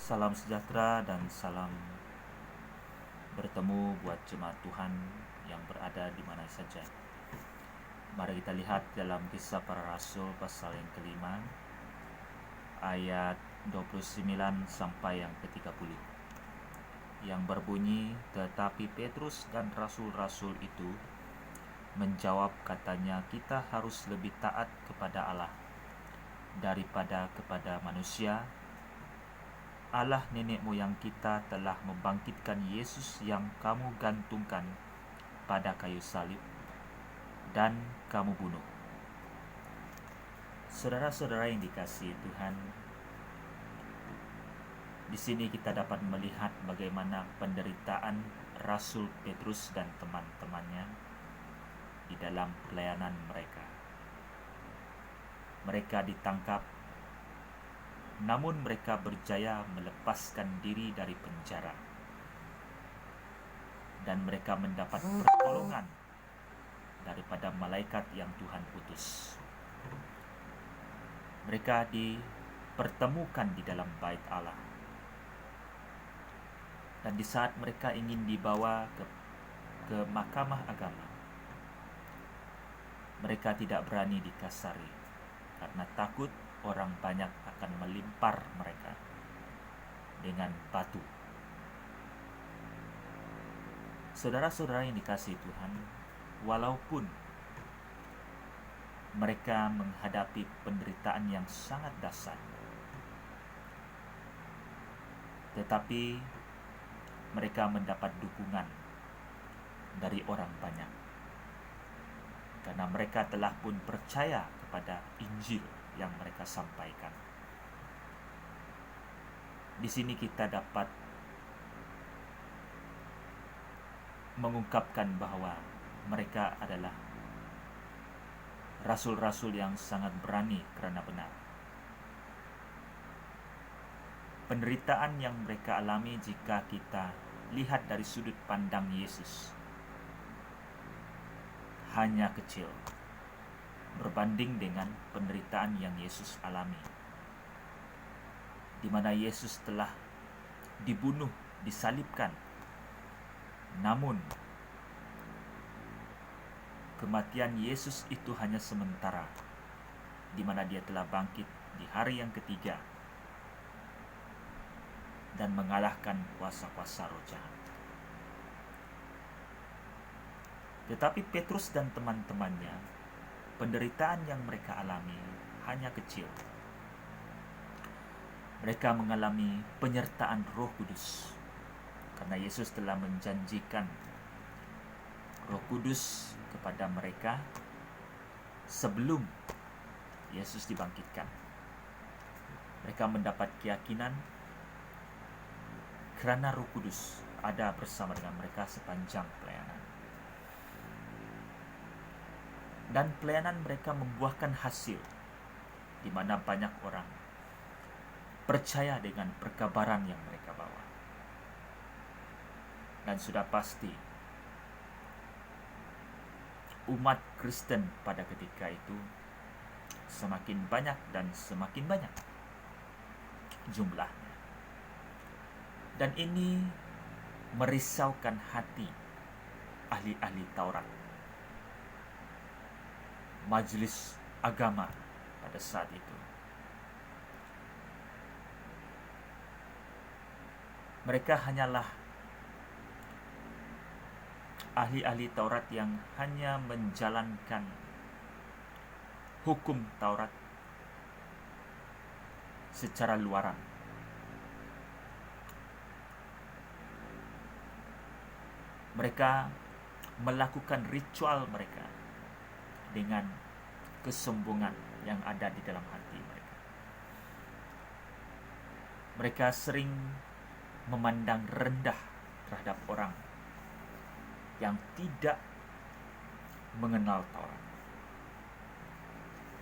Salam sejahtera dan salam bertemu buat jemaat Tuhan yang berada di mana saja. Mari kita lihat dalam Kisah Para Rasul pasal yang kelima, ayat 29 sampai yang ke-30, yang berbunyi, "Tetapi Petrus dan rasul-rasul itu menjawab, katanya, kita harus lebih taat kepada Allah daripada kepada manusia. Allah nenek moyang kita telah membangkitkan Yesus yang kamu gantungkan pada kayu salib dan kamu bunuh." Saudara-saudara yang dikasihi Tuhan, di sini kita dapat melihat bagaimana penderitaan Rasul Petrus dan teman-temannya di dalam pelayanan mereka. Mereka ditangkap, namun mereka berjaya melepaskan diri dari penjara, dan mereka mendapat pertolongan daripada malaikat yang Tuhan utus. Mereka dipertemukan di dalam bait Allah, dan di saat mereka ingin dibawa ke mahkamah agama, mereka tidak berani dikasari karena takut orang banyak akan melimpar mereka dengan batu. Saudara-saudara yang dikasihi Tuhan, walaupun mereka menghadapi penderitaan yang sangat dahsyat, tetapi mereka mendapat dukungan dari orang banyak karena mereka telah pun percaya kepada Injil yang mereka sampaikan. Di sini kita dapat mengungkapkan bahwa mereka adalah rasul-rasul yang sangat berani karena benar. Penderitaan yang mereka alami, jika kita lihat dari sudut pandang Yesus, hanya kecil berbanding dengan penderitaan yang Yesus alami, di mana Yesus telah dibunuh, disalibkan. Namun kematian Yesus itu hanya sementara, di mana dia telah bangkit di hari yang ketiga dan mengalahkan kuasa-kuasa roh jahat. Tetapi Petrus dan teman-temannya, penderitaan yang mereka alami hanya kecil. Mereka mengalami penyertaan Roh Kudus karena Yesus telah menjanjikan Roh Kudus kepada mereka sebelum Yesus dibangkitkan. Mereka mendapat keyakinan karena Roh Kudus ada bersama dengan mereka sepanjang pelayanan. Dan pelayanan mereka membuahkan hasil, di mana banyak orang percaya dengan perkabaran yang mereka bawa. Dan sudah pasti umat Kristen pada ketika itu semakin banyak dan semakin banyak jumlahnya. Dan ini merisaukan hati ahli-ahli Taurat, majelis agama pada saat itu. Mereka hanyalah ahli-ahli Taurat yang hanya menjalankan hukum Taurat secara luaran. Mereka melakukan ritual mereka dengan kesombongan yang ada di dalam hati mereka. Mereka sering memandang rendah terhadap orang yang tidak mengenal Taurat.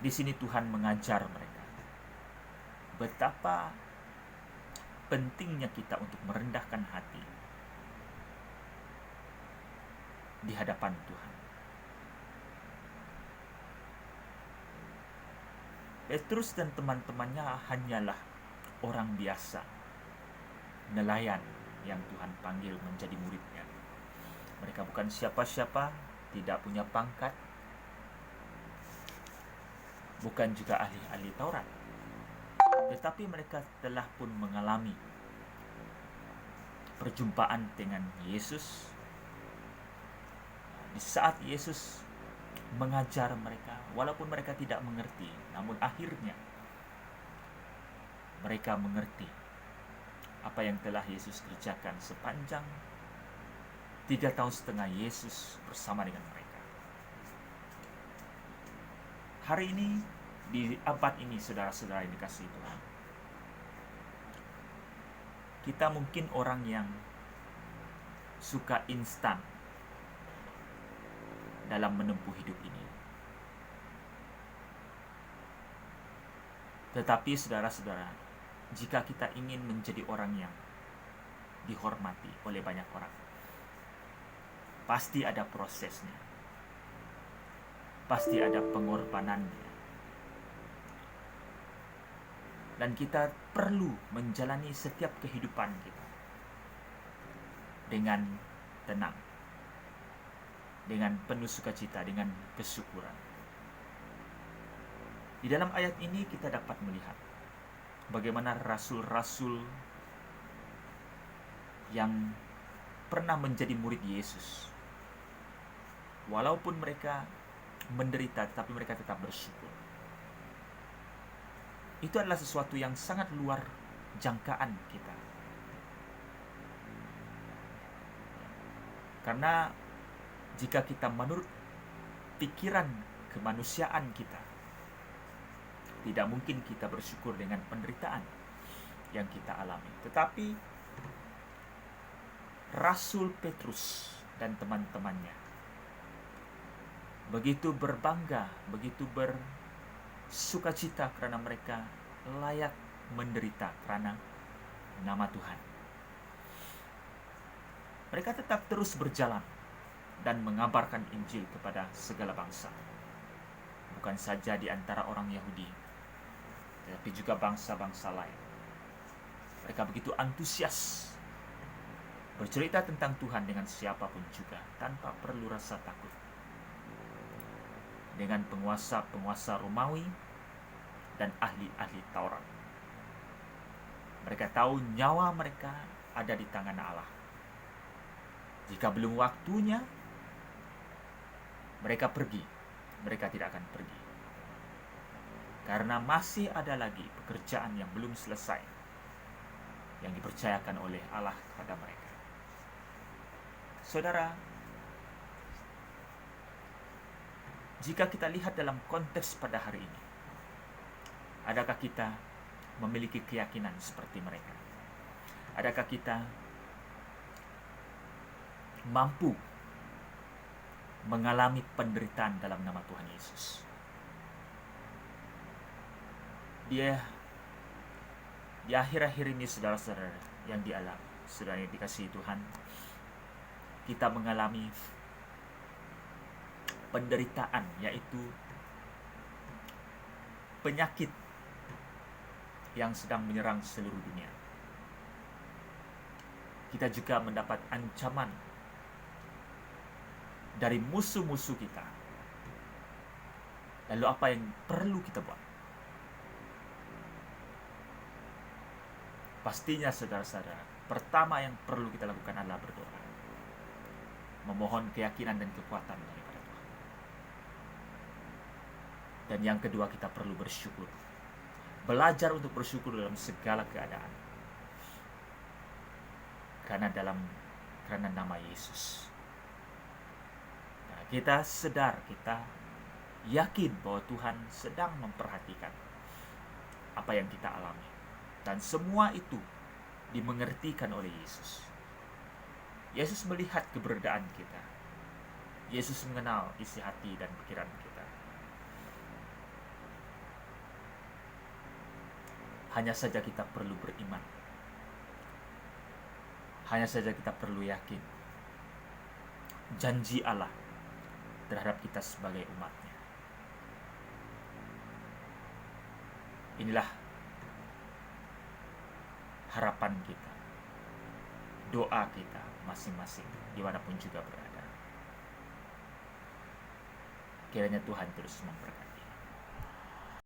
Di sini Tuhan mengajar mereka betapa pentingnya kita untuk merendahkan hati di hadapan Tuhan. Petrus dan teman-temannya hanyalah orang biasa nelayan yang Tuhan panggil menjadi muridnya. Mereka bukan siapa-siapa, tidak punya pangkat, bukan juga ahli-ahli Taurat, tetapi mereka telah pun mengalami perjumpaan dengan Yesus. Di saat Yesus mengajar mereka, walaupun mereka tidak mengerti, namun akhirnya mereka mengerti apa yang telah Yesus kerjakan sepanjang 3,5 tahun Yesus bersama dengan mereka. Hari ini, di abad ini, saudara-saudara yang dikasihi Tuhan, kita mungkin orang yang suka instan dalam menempuh hidup ini. Tetapi saudara-saudara, jika kita ingin menjadi orang yang dihormati oleh banyak orang, pasti ada prosesnya, pasti ada pengorbanannya, dan kita perlu menjalani setiap kehidupan kita dengan tenang, dengan penuh sukacita, dengan kesyukuran. Di dalam ayat ini kita dapat melihat bagaimana rasul-rasul yang pernah menjadi murid Yesus, walaupun mereka menderita, tetapi mereka tetap bersyukur. Itu adalah sesuatu yang sangat luar jangkaan kita. Karena jika kita menurut pikiran kemanusiaan kita, tidak mungkin kita bersyukur dengan penderitaan yang kita alami. Tetapi Rasul Petrus dan teman-temannya begitu berbangga, begitu bersukacita karena mereka layak menderita karena nama Tuhan. Mereka tetap terus berjalan dan mengabarkan Injil kepada segala bangsa. Bukan saja di antara orang Yahudi, tetapi juga bangsa-bangsa lain. Mereka begitu antusias bercerita tentang Tuhan dengan siapapun juga, tanpa perlu rasa takut. Dengan penguasa-penguasa Romawi dan ahli-ahli Taurat. Mereka tahu nyawa mereka ada di tangan Allah. Jika belum waktunya mereka pergi, mereka tidak akan pergi. Karena masih ada lagi pekerjaan yang belum selesai yang dipercayakan oleh Allah kepada mereka. Saudara, jika kita lihat dalam konteks pada hari ini, adakah kita memiliki keyakinan seperti mereka? Adakah kita mampu mengalami penderitaan dalam nama Tuhan Yesus? Di akhir-akhir ini, saudara-saudara yang dialami, saudara yang dikasihi Tuhan, kita mengalami penderitaan, yaitu penyakit yang sedang menyerang seluruh dunia. Kita juga mendapat ancaman dari musuh-musuh kita. Lalu apa yang perlu kita buat? Pastinya saudara-saudara, pertama yang perlu kita lakukan adalah berdoa. Memohon keyakinan dan kekuatan daripada Tuhan. Dan yang kedua, kita perlu bersyukur. Belajar untuk bersyukur dalam segala keadaan. Karena nama Yesus. Nah, kita sadar, kita yakin bahwa Tuhan sedang memperhatikan apa yang kita alami. Dan semua itu dimengertikan oleh Yesus. Yesus melihat keberadaan kita. Yesus mengenal isi hati dan pikiran kita. Hanya saja kita perlu beriman. Hanya saja kita perlu yakin janji Allah terhadap kita sebagai umatnya. Inilah harapan kita. doa kita masing-masing dimanapun juga berada. Kiranya Tuhan terus memberkati.